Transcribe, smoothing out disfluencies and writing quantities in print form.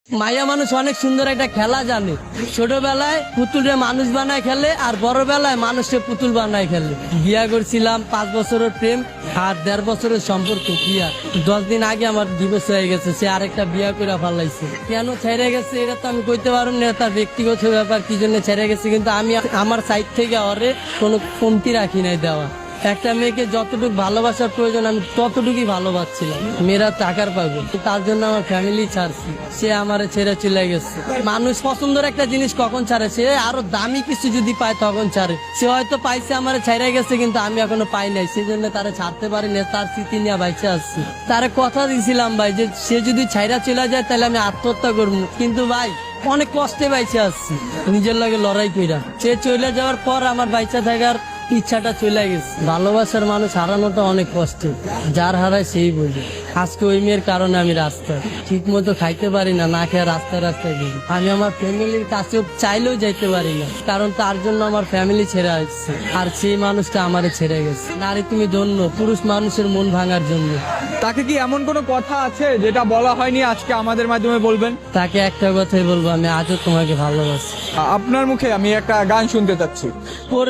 মাইয়া মানুষ অনেক সুন্দর একটা খেলা জানে। ছোটবেলায় পুতুলরে মানুষ বানায় খেলে, আর বড় বেলায় মানুষকে পুতুল বানায় খেলে। বিয়া করছিলাম, 5 বছরের প্রেম আর 1.5 বছরের সম্পর্ক। বিয়া 10 দিন আগে আমার ডিভোর্স হয়ে গেছে, সে আরেকটা বিয়া করে ফেলাইছে। কেন ছেড়ে গেছে এটা তো আমি কইতে পারবো না, তার ব্যক্তিগত ব্যাপার, কি জন্য ছেড়ে গেছে। কিন্তু আমি আমার সাইড থেকে ওরে কোনো কমতি রাখি নাই দেওয়া। একটা মেয়েকে যতটুকু ভালোবাসার প্রয়োজন আমি ততটুকুই ভালোবাসছিলাম। মেয়েরা টাকার পাবে, তার জন্য আমার ফ্যামিলি ছাড়ছি, সে আমারে ছেড়ে চলে গেছে। মানুষ পছন্দের একটা জিনিস কখন ছাড়ে, সে আরো দামি কিছু যদি পায় তখন ছাড়ে। সে হয়তো পাইছে আমারে ছেড়ে গেছে, কিন্তু আমি এখনো পাই নাই, সেজন্য তারে ছাড়তে পারি না। তার স্মৃতি নিয়ে বাইচে আসছি। তারে কথা দিয়েছিলাম ভাই যে সে যদি ছাইরা চলে যায় তাহলে আমি আত্মহত্যা করবো, কিন্তু ভাই অনেক কষ্টে বাইচে আসছি নিজের লগে লড়াই কইরা। সে চলে যাওয়ার পর আমার বাইচা থাকার ইচ্ছাটা চলে গেছে। ভালোবাসার মানুষ হারানোটা অনেক কষ্ট, যার হারায় সেই বোঝে। আজকে ওই মেয়ের কারণে আমি রাস্তায় ঠিক মতো খাইতে পারি না, না খেয়ে রাস্তায় রাস্তায় ঘুরি। আমি আমার ফ্যামিলির কাছেও চাইলেও যাইতে পারি না, কারণ তার জন্য আমার ফ্যামিলি ছেড়ে আসছে, আর সেই মানুষটা আমারে ছেড়ে গেছে। নারী তুমি ধন্য, পুরুষ মানুষের মন ভাঙার জন্য। তাকে কি এমন কোনো কথা আছে যেটা বলা হয়নি, আজকে আমাদের মাধ্যমে বলবেন? তাকে একটা কথাই বলবো, আমি আজও তোমাকে ভালোবাসি। আপনার মুখে আমি একটা গান শুনতে চাচ্ছি।